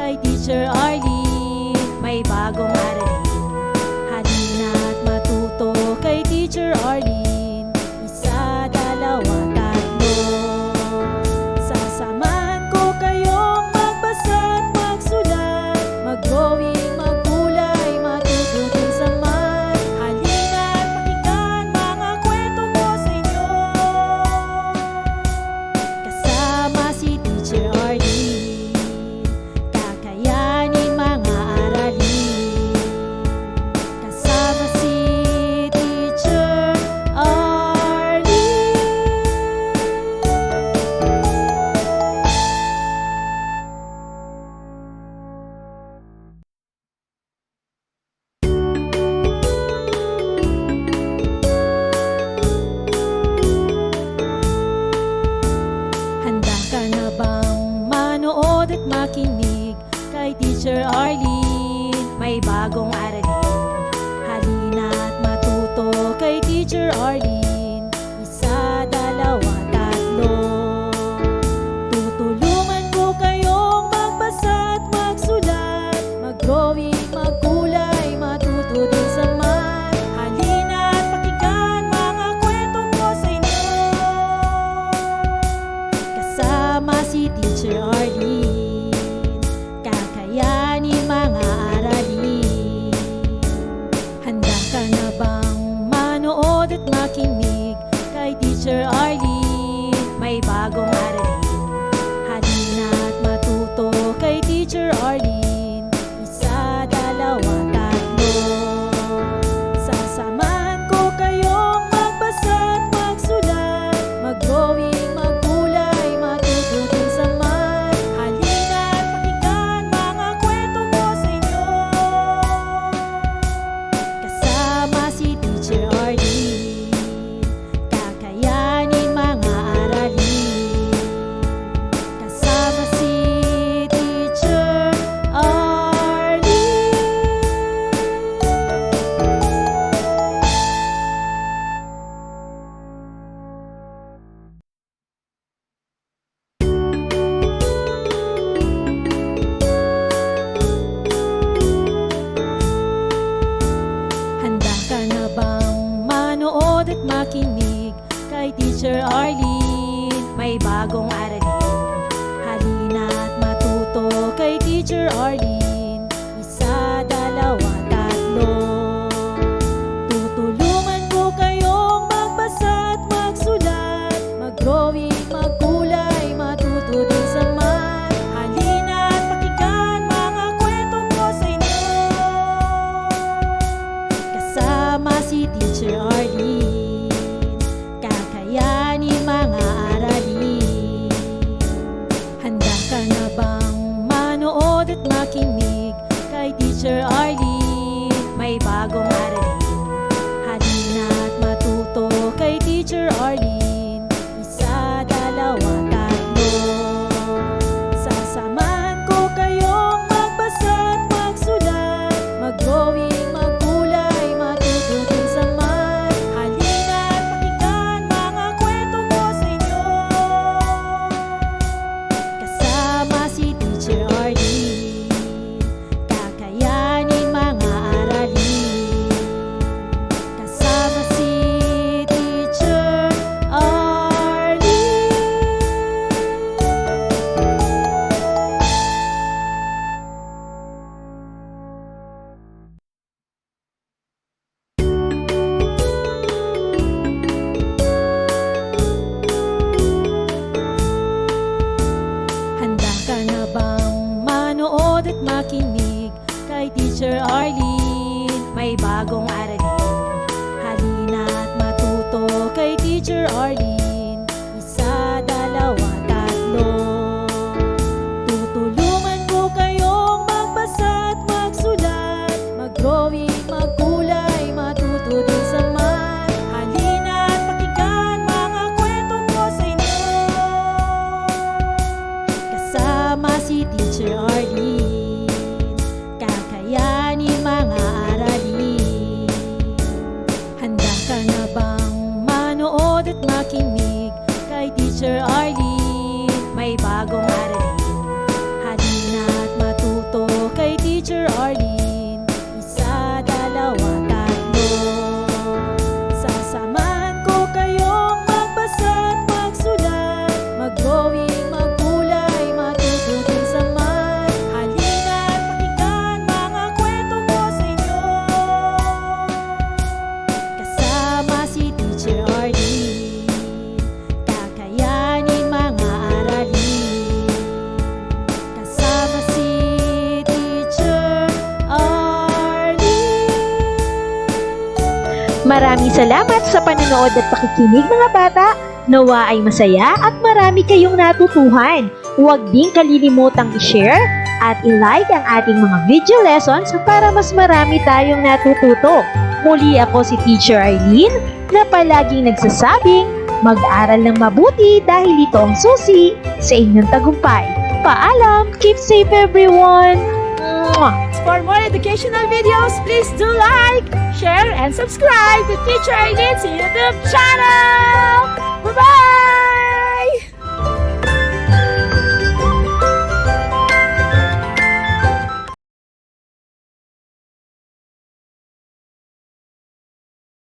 kay Teacher Arlene. May bagong aralin, halina't matuto kay Teacher Arlene. Isa, dalawa, tatlo. Sasamahan ko kayong magbasa't magsulat, mag-drawing, maggulay, matututin sa math. Halina't pakinggan mga kwento ko sa inyo, kasama si Teacher Arlene. Kakayanin mga aralin, kasama si Teacher Arlene. Handa ka na bang manood at makinig kay Teacher Arlene? May bagong aralin, halina't matuto kay Teacher Arlene. Isa, dalawa, tatlo. Tutulungan ko kayong magbasa at magsulat, mag-drawing, maggulay, matuto din sa math. Halina't pakinggan mga kwento ko sa inyo, kasama si Teacher Arlene. Kakayanin mga aralin. Handa ka na bang manood at makinig kay Teacher Arlene? May bagong aralin, halina't matuto kay Teacher Arlene. Isa, dalawa, tatlo. Sasamahan ko kayong magbasa at magsulat, mag-drawing, maggulay, matututin sa math. Halina't pakinggan mga kwento ko sa inyo, kasama si Teacher Arlene. Kakayanin mga aralin, kasama si Teacher Arlene. Handa ka na bang manood at makinig kay Teacher Arlene? May bagong aralin, halina't matuto kay Teacher Arlene. Isa, dalawa, tatlo. Tutulungan ko kayong magbasa at magsulat, mag-drawing, maggulay, matuto din sa math. Halina't pakinggan mga kwento ko sa inyo, kasama si Teacher Arlene. Kakayanin mga aralin. Handa ka na bang manood at makinig kay Teacher Arlene? May bagong aralin, halina't matuto kay Teacher Arlene. Isa, dalawa, tatlo. Sasamahan ko kayong magbasa at magsulat, mag-drawing, maggulay, matututin sa math. Halina't pakinggan mga kwento ko sa inyo, kasama si Teacher Arlene. Kakayanin mga aralin, kasama si Teacher Arlene. Handa ka na bang manood at makinig kay Teacher Arlene? May bagong aralin, halina't matuto kay Teacher Arlene. Isa, dalawa, tatlo. Tutulungan ko kayong magbasa at magsulat, mag-drawing, maggulay, matuto din sa math. Halina't pakinggan mga kwento ko sa inyo, kasama si Teacher Arlene. Kakayanin mga aralin. Handa ka na bang manood at makinig Maraming salamat sa panonood at pakikinig mga bata. Nawa ay masaya at marami kayong natutuhan. Huwag din kalilimutang i-share at i-like ang ating mga video lessons para mas marami tayong natututo. Muli ako si Teacher Arlene na palaging nagsasabing mag-aral ng mabuti dahil ito ang susi sa inyong tagumpay. Paalam! Keep safe everyone! Mwah! For more educational videos, please do like, share, and subscribe to Teacher Arlene's YouTube channel!